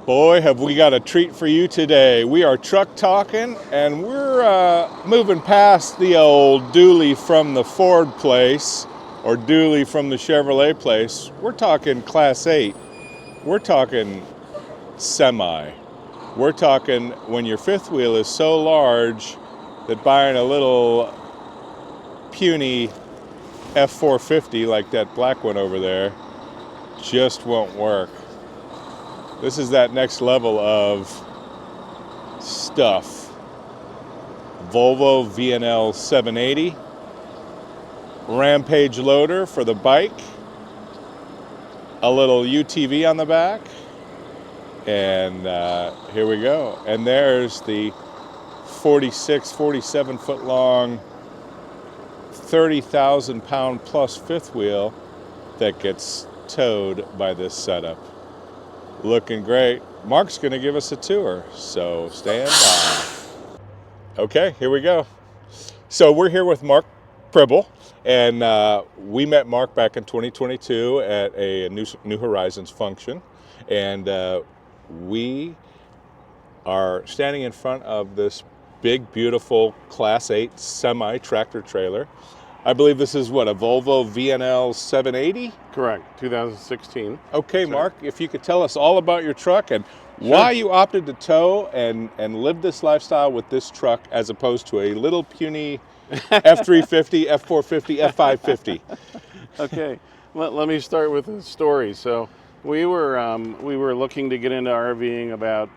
Boy, have we got a treat for you today. We are truck talking, and we're moving past the old dually from the Ford place or dually from the Chevrolet place. We're talking Class 8. We're talking semi. We're talking when your fifth wheel is so large that buying a little puny F450 like that black one over there just won't work. This is that next level of stuff. Volvo VNL 780, Rampage loader for the bike, a little UTV on the back, and here we go. And there's the 46, 47 foot long, 30,000 pound plus fifth wheel that gets towed by this setup. Looking great. Mark's going to give us a tour, so stand by. Okay, here we go. So we're here with Mark Pribble, and we met Mark back in 2022 at a New Horizons function, and we are standing in front of this big, beautiful Class 8 semi-tractor trailer. I believe this is what, a Volvo VNL 780? Correct, 2016. Okay, Mark, if you could tell us all about your truck and why you opted to tow and live this lifestyle with this truck as opposed to a little puny F350, F450, F550. Okay, let me start with a story. So we were looking to get into RVing about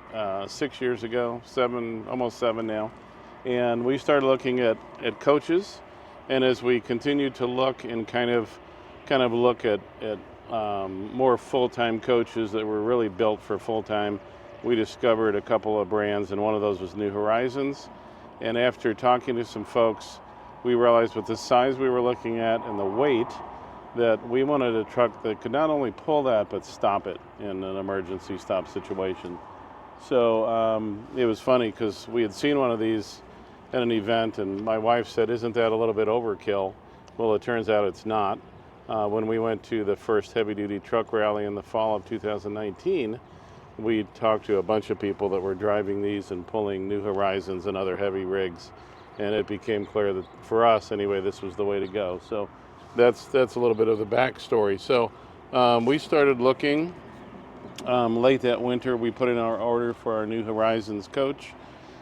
6 years ago, almost seven now, and we started looking at coaches. And as we continued to look and kind of look at more full-time coaches that were really built for full-time, we discovered a couple of brands, and one of those was New Horizons. And after talking to some folks, we realized with the size we were looking at and the weight that we wanted a truck that could not only pull that but stop it in an emergency stop situation. So it was funny because we had seen one of these at an event, and my wife said, "Isn't that a little bit overkill?" Well, it turns out it's not. When we went to the first heavy-duty truck rally in the fall of 2019, we talked to a bunch of people that were driving these and pulling New Horizons and other heavy rigs, and it became clear that for us, anyway, this was the way to go. So that's a little bit of the backstory. So we started looking late that winter. We put in our order for our New Horizons coach,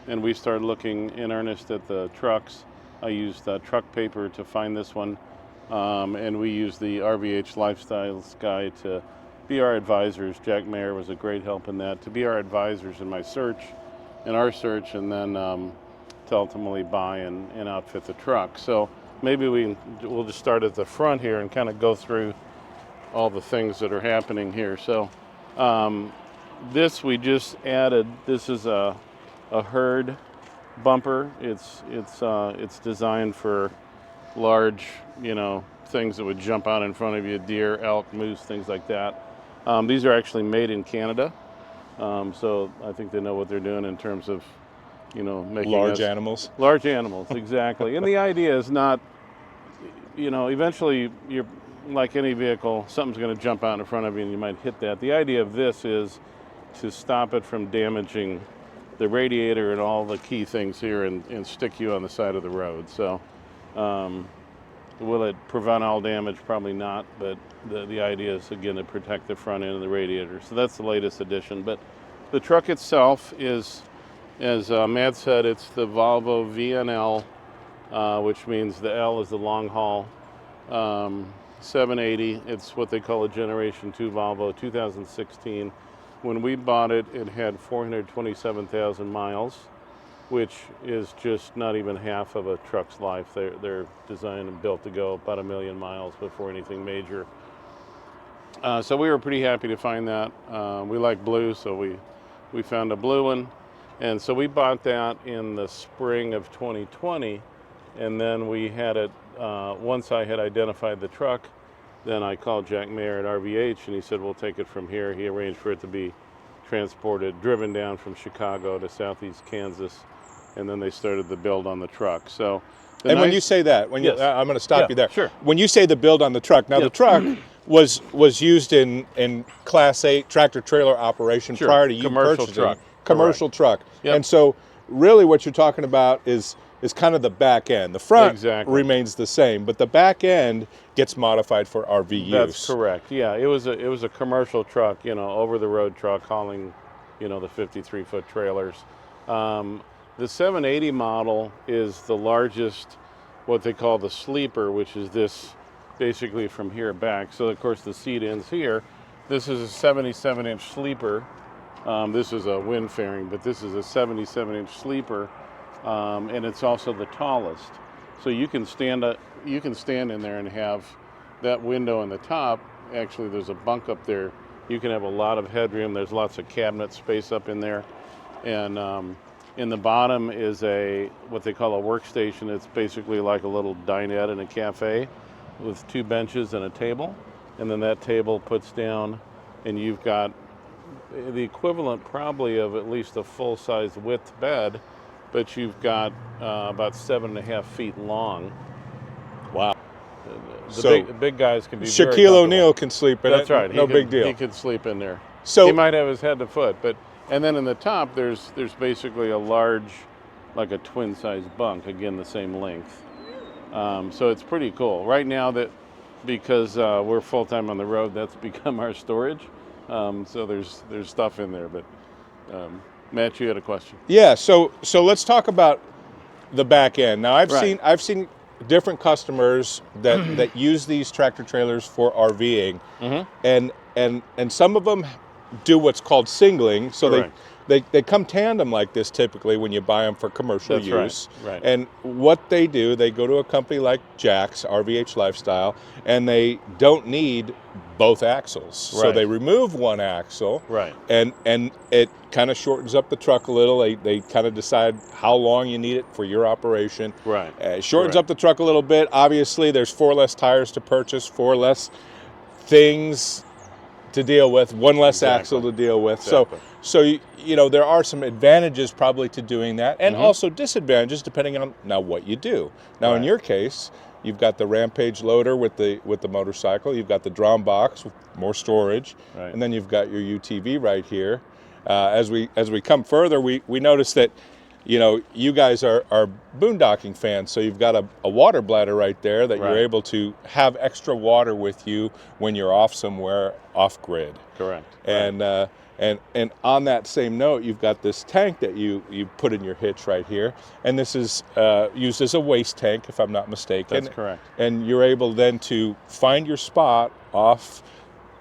and we started looking in earnest at the trucks. I used truck paper to find this one, and we used the RVH Lifestyles guy to be our advisors. Jack Mayer was a great help in that, to be our advisors in our search, and then to ultimately buy and outfit the truck. So maybe we'll just start at the front here and kind of go through all the things that are happening here. So this we just added. This is a herd bumper. It's designed for large, things that would jump out in front of you: deer, elk, moose, things like that. These are actually made in Canada, so I think they know what they're doing in terms of, making Large animals. Large animals, exactly. And the idea is not, eventually you're like any vehicle, something's going to jump out in front of you and you might hit that. The idea of this is to stop it from damaging the radiator and all the key things here and stick you on the side of the road. So will it prevent all damage? Probably not, but the idea is, again, to protect the front end of the radiator. So that's the latest addition. But the truck itself is, as Matt said, it's the Volvo VNL, which means the L is the long haul 780. It's what they call a Generation 2 Volvo, 2016. When we bought it, it had 427,000 miles, which is just not even half of a truck's life. They're designed and built to go about 1 million miles before anything major. So we were pretty happy to find that. We like blue, so we found a blue one. And so we bought that in the spring of 2020, and then we had it, once I had identified the truck, then I called Jack Mayer at RVH, and he said, we'll take it from here. He arranged for it to be driven down from Chicago to southeast Kansas, and then they started the build on the truck. So, when you say that, I'm going to stop you there. Sure. When you say the build on the truck, now the truck was used in Class 8 tractor trailer operation Sure. prior to you Commercial purchasing truck. commercial truck. Yep. And so really what you're talking about is kind of the back end. The front Exactly. remains the same, but the back end gets modified for RV use. That's correct. Yeah, it was a commercial truck, over the road truck hauling, the 53-foot trailers. The 780 model is the largest, what they call the sleeper, which is this basically from here back. So of course the seat ends here. This is a 77-inch sleeper. This is a wind fairing, but this is a 77-inch sleeper, and it's also the tallest. So you can stand in there and have that window in the top. Actually, there's a bunk up there. You can have a lot of headroom. There's lots of cabinet space up in there, and in the bottom is what they call a workstation. It's basically like a little dinette in a cafe with 2 benches and a table, and then that table puts down, and you've got the equivalent probably of at least a full-size width bed, but you've got about 7.5 feet long. Wow. The So big guys can be very Shaquille comfortable. O'Neal can sleep in That's it. right. No big deal. He could sleep in there. So He might have his head to foot, and then in the top there's basically a large, like a twin-size bunk, again the same length. So it's pretty cool. Right now because we're full-time on the road, that's become our storage. So there's stuff in there, but Matt, you had a question. yeah, so let's talk about the back end. Now Right. I've seen different customers that use these tractor trailers for RVing, and some of them do what's called singling. So Correct. they come tandem like this typically when you buy them for commercial That's right, use. right. And what they do, they go to a company like Jack's RVH Lifestyle, and they don't need both axles. So Right. they remove one axle, Right. and it kind of shortens up the truck a little. They kind of decide how long you need it for your operation. Right. It shortens Correct. up the truck a little bit. Obviously, there's 4 less tires to purchase, 4 less things to deal with, 1 less Exactly. axle to deal with. Exactly. So there are some advantages probably to doing that, and also disadvantages depending on now what you do. Now in Right. your case, you've got the Rampage loader with the motorcycle. You've got the drum box with more storage, Right. and then you've got your UTV right here. As we come further, we notice that you guys are boondocking fans, so you've got a water bladder right there that Right. you're able to have extra water with you when you're off somewhere off grid. Correct. And on that same note, you've got this tank that you put in your hitch right here, and this is used as a waste tank, if I'm not mistaken. That's correct. And you're able then to find your spot off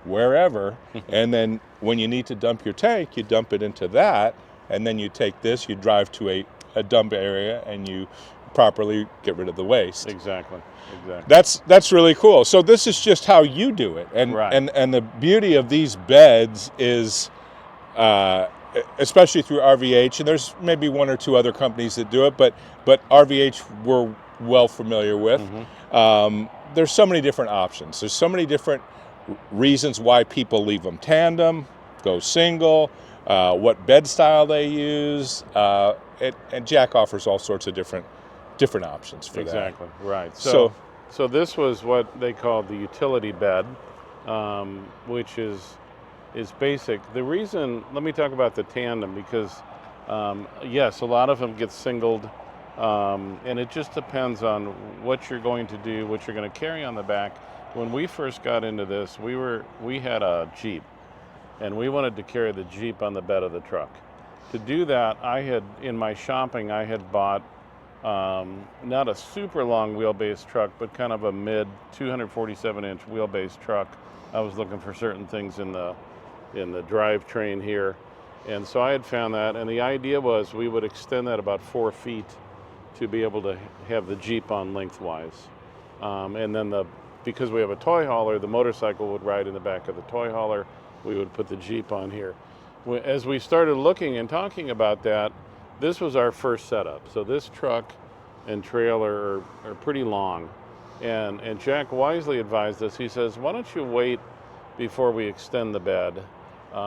wherever, and then when you need to dump your tank, you dump it into that, and then you take this, you drive to a dump area, and you properly get rid of the waste. Exactly. That's really cool. So this is just how you do it, and Right. and the beauty of these beds is, especially through RVH, and there's maybe 1 or 2 other companies that do it, but RVH we're well familiar with. There's so many different options. There's so many different reasons why people leave them tandem, go single, what bed style they use, and Jack offers all sorts of different options for that. Exactly. Right. So So this was what they called the utility bed, which is basic. The reason, let me talk about the tandem, because yes, a lot of them get singled, and it just depends on what you're going to do, what you're going to carry on the back. When we first got into this, we had a Jeep, and we wanted to carry the Jeep on the bed of the truck. To do that, in my shopping, I had bought not a super long wheelbase truck, but kind of a mid 247-inch wheelbase truck. I was looking for certain things in the drivetrain here, and so I had found that, and the idea was we would extend that about 4 feet to be able to have the Jeep on lengthwise, and then because we have a toy hauler, the motorcycle would ride in the back of the toy hauler. We would put the Jeep on here. As we started looking and talking about that, this was our first setup. So this truck and trailer are pretty long. And Jack wisely advised us, he says, why don't you wait before we extend the bed,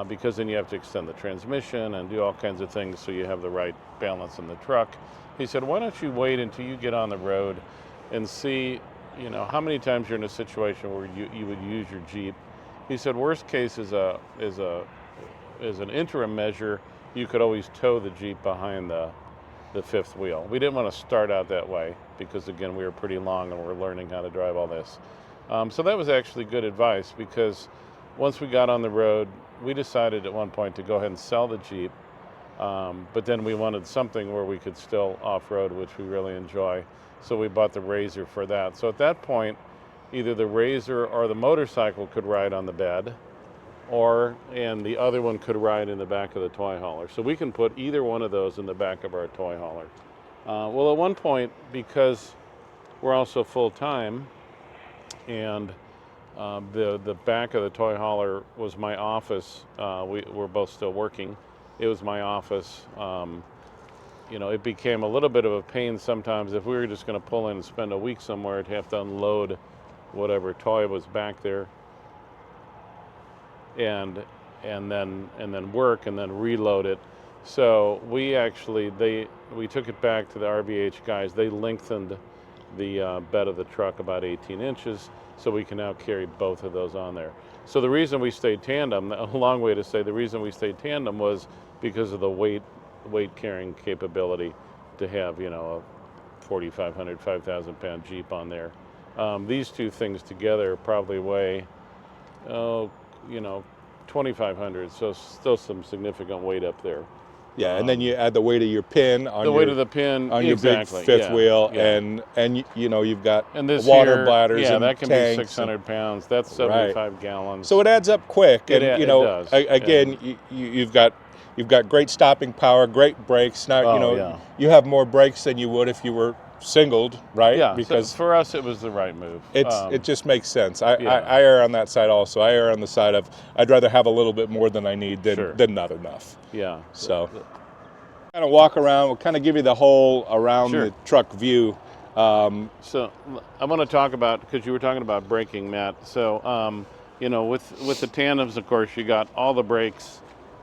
because then you have to extend the transmission and do all kinds of things so you have the right balance in the truck. He said, why don't you wait until you get on the road and see, you know, how many times you're in a situation where you would use your Jeep. He said worst case is an interim measure. You could always tow the Jeep behind the fifth wheel. We didn't want to start out that way because, again, we were pretty long and we're learning how to drive all this. So that was actually good advice, because once we got on the road, we decided at one point to go ahead and sell the Jeep. But then we wanted something where we could still off-road, which we really enjoy. So we bought the RZR for that. So at that point, either the RZR or the motorcycle could ride on the bed, and the other one could ride in the back of the toy hauler. So we can put either one of those in the back of our toy hauler. Well, at one point, because we're also full-time, and the back of the toy hauler was my office. We're both still working. It was my office. You know, it became a little bit of a pain sometimes. If we were just going to pull in and spend a week somewhere, to have to unload whatever toy was back there, and then work and then reload it. So we took it back to the RVH guys. They lengthened the bed of the truck about 18 inches, so we can now carry both of those on there. So the reason we stayed tandem, a long way to say the reason we stayed tandem, was because of the weight carrying capability to have, you know, a 4,500, 5,000 pound Jeep on there. These two things together probably weigh, you know, 2,500, so still some significant weight up there. Yeah, and then you add the weight of your pin on the weight of the pin on your big fifth wheel, and you know, you've got this water bladders, yeah, and that can tanks be 600 pounds. That's 75 gallons. So it adds up quick, and you know, does. again, you've got great stopping power, great brakes. Now you know you have more brakes than you would if you were singled, right? Yeah, because so for us it was the right move. It just makes sense. I err on that side also. I err on the side of I'd rather have a little bit more than I need than not enough. Yeah. So kind of walk around. We'll kind of give you the whole around the truck view. So I want to talk about, because you were talking about braking, Matt. So you know, with the tandems, of course, you got all the brakes.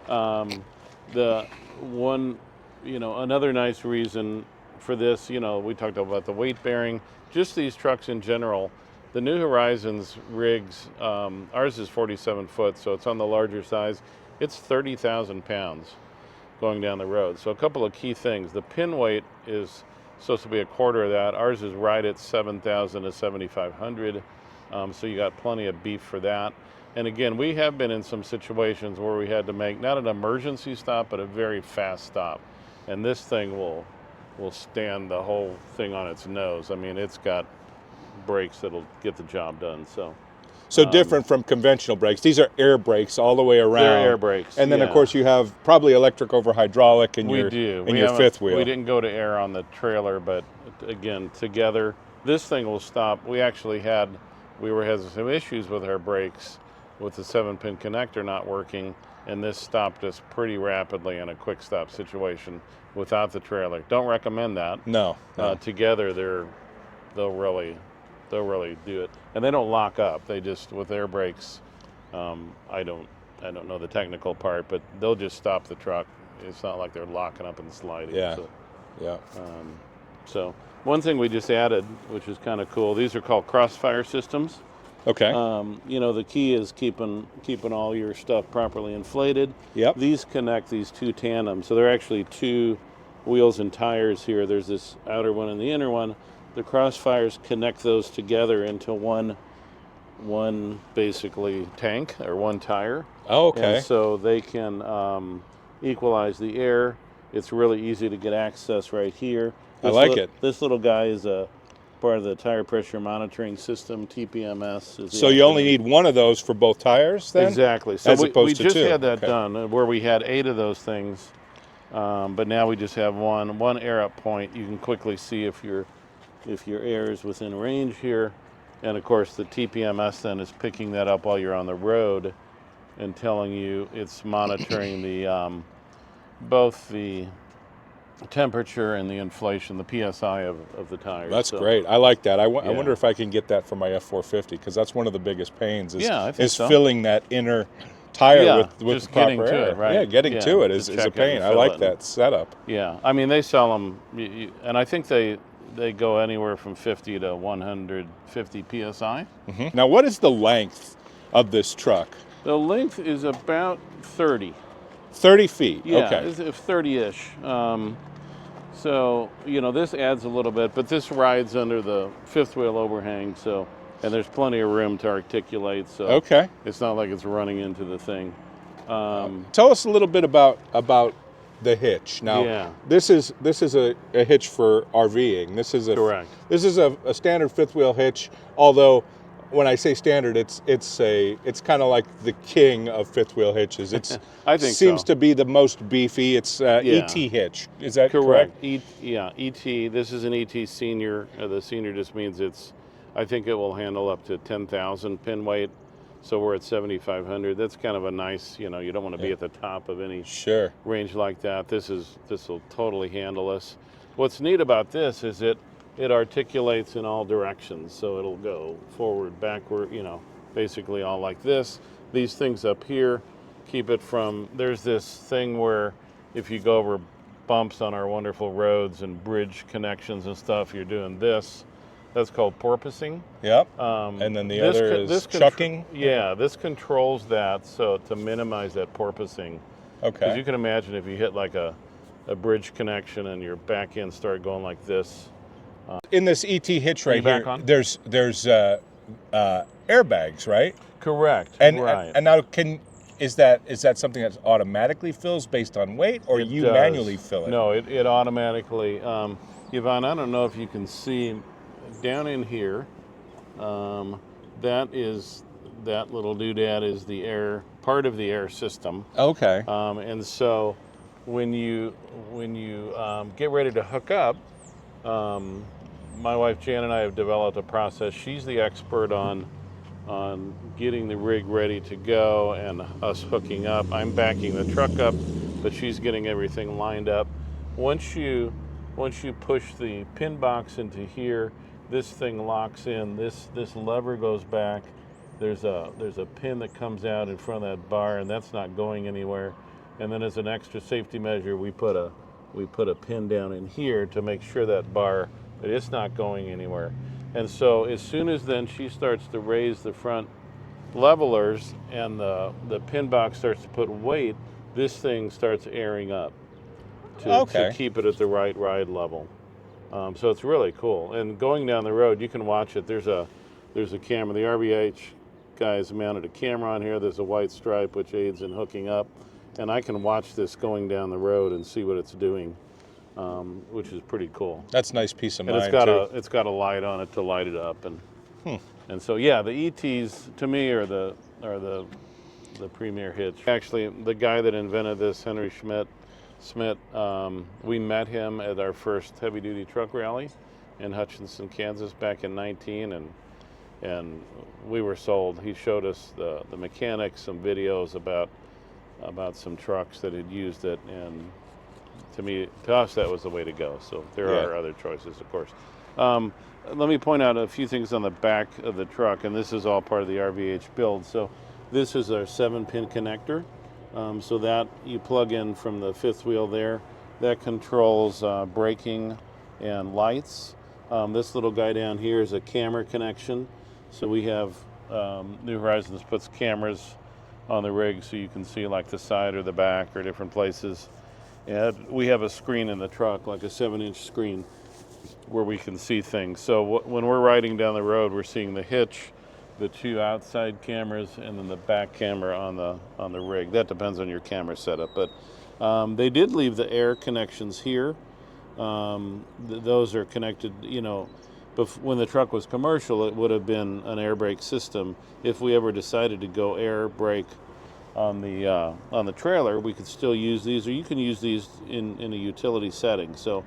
The one, you know, another nice reason for this, you know, we talked about the weight bearing, just these trucks in general. The New Horizons rigs, ours is 47 foot, so it's on the larger size. It's 30,000 pounds going down the road. So a couple of key things. The pin weight is supposed to be a quarter of that. Ours is right at 7,000 to 7,500. So you got plenty of beef for that. And again, we have been in some situations where we had to make not an emergency stop, but a very fast stop. And this thing will stand the whole thing on its nose. I mean, it's got brakes that'll get the job done. So different from conventional brakes. These are air brakes all the way around. They're air brakes. And then of course you have probably electric over hydraulic in your fifth wheel. We didn't go to air on the trailer, but again, together, this thing will stop. We were having some issues with our brakes with the 7-pin connector not working, and this stopped us pretty rapidly in a quick stop situation without the trailer. Don't recommend that. No. Together, they'll really do it, and they don't lock up. They just, with air brakes, I don't know the technical part, but they'll just stop the truck. It's not like they're locking up and sliding. Yeah. So one thing we just added, which is kind of cool, these are called crossfire systems. Okay. You know, the key is keeping all your stuff properly inflated. Yep. These connect these two tandems. So they're actually two wheels and tires here. There's this outer one and the inner one. The crossfires connect those together into one basically tank or one tire. Oh, okay. And so they can equalize the air. It's really easy to get access right here. I like it. This little guy is a part of the tire pressure monitoring system, TPMS. So you only need one of those for both tires then? Exactly. So as opposed to we just two. had that done where we had 8 of those things, but now we just have one air up point. You can quickly see if your air is within range here, and of course the TPMS then is picking that up while you're on the road and telling you it's monitoring the both the temperature and the inflation, the PSI of the tires. That's great. I like that. I wonder if I can get that for my F450, because that's one of the biggest pains is filling that inner tire with just proper getting air. to it, right? Yeah, getting to it is a pain. I like that setup. Yeah, I mean, they sell them, and I think they go anywhere from 50 to 150 psi. Now, what is the length of this truck? The length is about 30. 30 feet. Yeah, Okay. it's 30-ish. So, you know, this adds a little bit, but this rides under the fifth wheel overhang, so, and there's plenty of room to articulate, so Okay. it's not like it's running into the thing. Tell us a little bit about the hitch. Now, Yeah. this is a hitch for RVing. This is Correct. This is a standard fifth wheel hitch. Although, when I say standard, it's kind of like the king of fifth wheel hitches. It's I think seems so. to be the most beefy. It's ET hitch. Is that correct? ET. This is an ET senior. The senior just means I think it will handle up to 10,000 pin weight. So we're at 7,500. That's kind of a nice, you know, you don't want to be at the top of any Sure. range like that. This will totally handle us. What's neat about this is it articulates in all directions. So it'll go forward, backward, you know, basically all like this. These things up here keep it from, there's this thing where if you go over bumps on our wonderful roads and bridge connections and stuff, you're doing this. That's called porpoising. Yep. And then the other is chucking. Yeah, this controls that, so to minimize that porpoising. Okay. Because you can imagine if you hit like a bridge connection and your back end started going like this. In this ET hitch right back here, on? there's airbags, right? Correct. And right. and now is that something that automatically fills based on weight, or It you does. manually fill it? No, it automatically. Yvonne, I don't know if you can see down in here. That little doodad is the air, part of the air system. Okay. And so when you get ready to hook up, my wife Jan and I have developed a process. She's the expert on getting the rig ready to go and us hooking up. I'm backing the truck up, but she's getting everything lined up. Once you push the pin box into here, this thing locks in. This lever goes back. There's a pin that comes out in front of that bar, and that's not going anywhere. And then as an extra safety measure, we put a pin down in here to make sure that bar, that it's not going anywhere. And so as soon as then she starts to raise the front levelers and the pin box starts to put weight, this thing starts airing up to keep it at the right ride level. So it's really cool. And going down the road, you can watch it. There's a camera. The RVH guys mounted a camera on here. There's a white stripe which aids in hooking up, and I can watch this going down the road and see what it's doing, which is pretty cool. That's nice peace of And mind. it's got a light on it to light it up, and so yeah, the ETs to me are the premier hitch. Actually, the guy that invented this, Henry Schmidt, we met him at our first heavy-duty truck rally in Hutchinson, Kansas back in 19, and we were sold. He showed us the mechanics, some videos about some trucks that had used it, and to us that was the way to go. So there are other choices, of course. Let me point out a few things on the back of the truck, and this is all part of the RVH build. So this is our 7-pin connector. So that you plug in from the fifth wheel there. That controls braking and lights. This little guy down here is a camera connection. So we have, New Horizons puts cameras on the rig so you can see like the side or the back or different places. And we have a screen in the truck, like a 7-inch screen, where we can see things. So when we're riding down the road, we're seeing the hitch, the 2 outside cameras, and then the back camera on the rig. That depends on your camera setup, but they did leave the air connections here. Those are connected, you know. When the truck was commercial, it would have been an air brake system. If we ever decided to go air brake on the trailer, we could still use these, or you can use these in a utility setting. So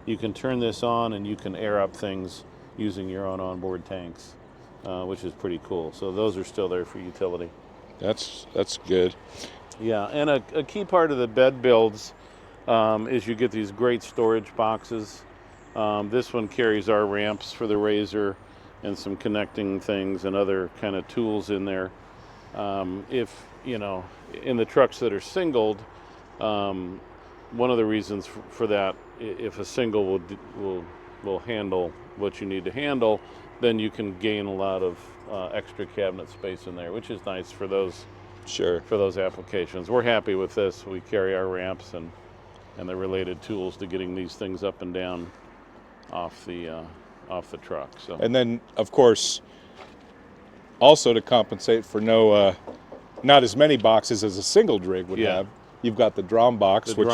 you can turn this on and you can air up things using your own onboard tanks. Which is pretty cool. So those are still there for utility. That's good. Yeah, and a key part of the bed builds is you get these great storage boxes. This one carries our ramps for the razor and some connecting things and other kind of tools in there. If, you know, in the trucks that are singled, one of the reasons for that, if a single will will handle what you need to handle, then you can gain a lot of extra cabinet space in there, which is nice for those Sure. applications. We're happy with this. We carry our ramps and the related tools to getting these things up and down off the truck. So. And then, of course, also to compensate for not as many boxes as a single rig would have, you've got the drum box, which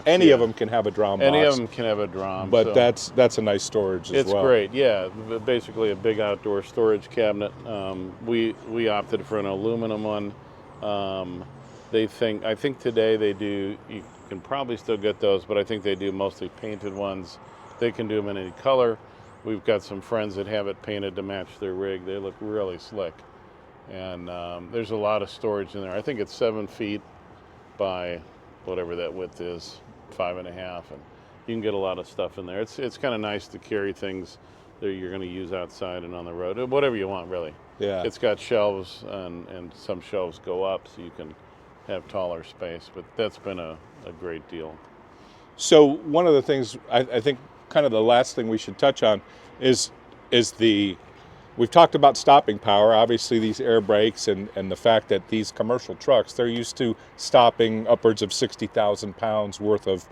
any of them can have a drum box. Any of them can have a drum. But so that's a nice storage as well. It's great, yeah. Basically a big outdoor storage cabinet. We opted for an aluminum one. I think today they do, you can probably still get those, but I think they do mostly painted ones. They can do them in any color. We've got some friends that have it painted to match their rig. They look really slick. And there's a lot of storage in there. I think it's 7 feet by whatever that width is, 5.5, and you can get a lot of stuff in there. It's kind of nice to carry things that you're going to use outside and on the road, whatever you want, really. Yeah. It's got shelves, and some shelves go up, so you can have taller space. But that's been a great deal. So one of the things I think, kind of the last thing we should touch on is we've talked about stopping power, obviously these air brakes and the fact that these commercial trucks, they're used to stopping upwards of 60,000 pounds worth of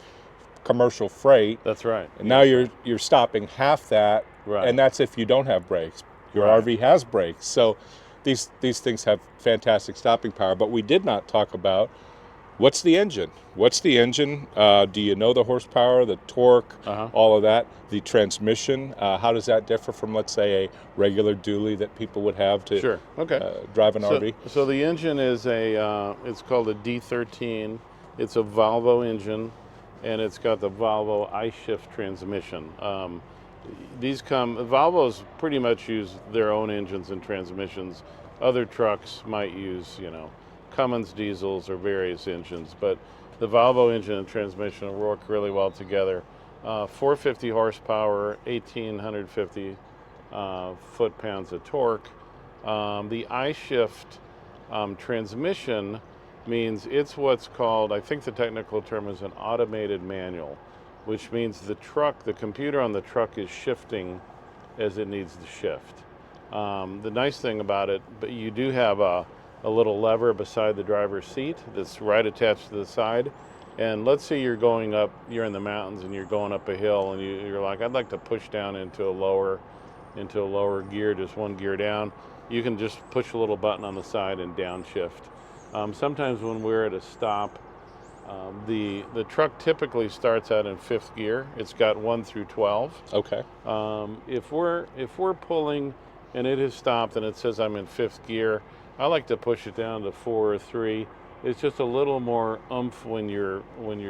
commercial freight. That's right. And now you're stopping half that, right. And that's if you don't have brakes. Your right. RV has brakes. So these things have fantastic stopping power, but we did not talk about what's the engine. Do you know the horsepower, the torque, all of that? The transmission, how does that differ from, let's say, a regular dually that people would have to drive an RV? So the engine is it's called a D13. It's a Volvo engine, and it's got the Volvo I-Shift transmission. Volvos pretty much use their own engines and transmissions. Other trucks might use, Cummins diesels or various engines, but the Volvo engine and transmission will work really well together. 450 horsepower, 1,850 foot-pounds of torque. The I-Shift transmission means it's what's called, I think the technical term is an automated manual, which means the computer on the truck is shifting as it needs to shift. The nice thing about it, but you do have a little lever beside the driver's seat that's right attached to the side. And let's say you're in the mountains and you're going up a hill and you're like, I'd like to push down into a lower gear, just one gear down. You can just push a little button on the side and downshift. Sometimes when we're at a stop, the truck typically starts out in 5th gear. It's got 1 through 12. Okay. If we're pulling and it has stopped and it says I'm in 5th gear, I like to push it down to 4 or 3. It's just a little more oomph when you're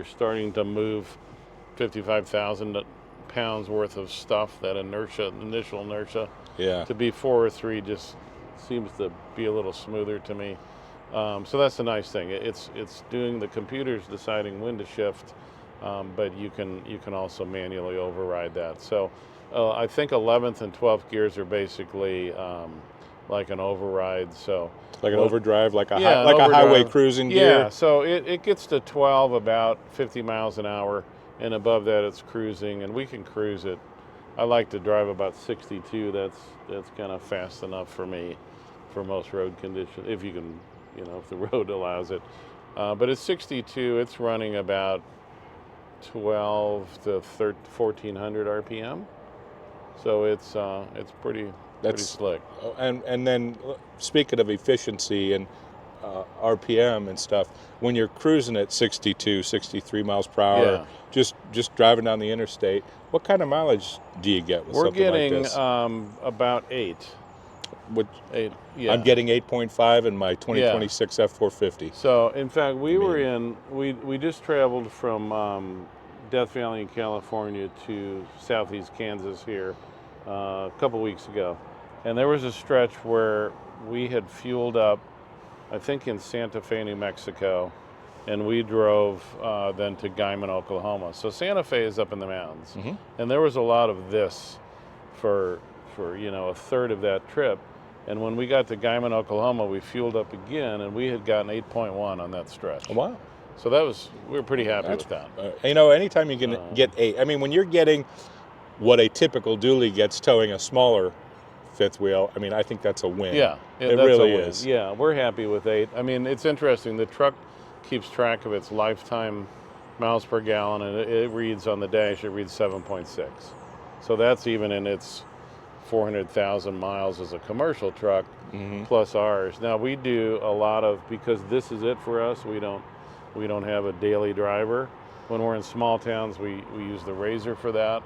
starting to move 55,000 pounds worth of stuff. That initial inertia. Yeah. To be 4 or 3 just seems to be a little smoother to me. So that's the nice thing. It's doing, the computer's deciding when to shift, but you can also manually override that. So I think 11th and 12th gears are basically like an override. So like an overdrive, like a overdrive. Highway cruising gear. Yeah. So it gets to 12 about 50 miles an hour, and above that it's cruising, and we can cruise it. I like to drive about 62. That's kind of fast enough for me for most road conditions, if you can, if the road allows it. But at 62, it's running about 12 to 1400 RPM. So it's pretty slick. And then speaking of efficiency and RPM and stuff, when you're cruising at 62, 63 miles per hour, just driving down the interstate, what kind of mileage do you get with something like this? We're getting about 8. 8, yeah. I'm getting 8.5 in my 2026 F450. So in fact, we just traveled from Death Valley in California to southeast Kansas here a couple weeks ago, and there was a stretch where we had fueled up, I think in Santa Fe, New Mexico, and we drove then to Guyman, Oklahoma. So Santa Fe is up in the mountains, and there was a lot of this for a third of that trip. And when we got to Guyman, Oklahoma, we fueled up again, and we had gotten 8.1 on that stretch. Oh, wow. So we were pretty happy with that. Anytime you can get 8, I mean, when you're getting what a typical dually gets towing a smaller fifth wheel, I mean, I think that's a win. Yeah, it that's really a win. is. Yeah, we're happy with 8. I mean, it's interesting. The truck keeps track of its lifetime miles per gallon, and it reads on the dash, it reads 7.6. So that's even in its 400,000 miles as a commercial truck, plus ours. Now we do a lot of, because this is it for us, we don't have a daily driver. When we're in small towns, we use the Razor for that,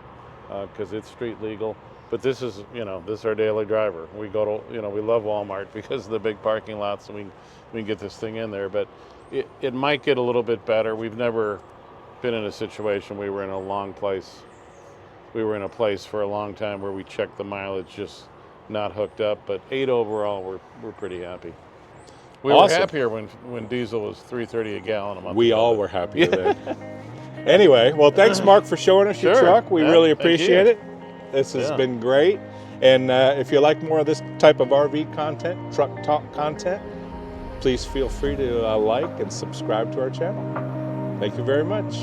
because it's street legal. But this is, this is our daily driver. We go to, we love Walmart because of the big parking lots, and we can get this thing in there. But it might get a little bit better. We've never been in a situation where we were in a place for a long time where we checked the mileage just not hooked up. But 8 overall, we're pretty happy. We were happier when diesel was $3.30 a gallon a month. We all were happier then. Anyway, well, thanks, Mark, for showing us your truck. We really appreciate it. This has been great. And if you like more of this type of RV content, truck talk content, please feel free to like and subscribe to our channel. Thank you very much.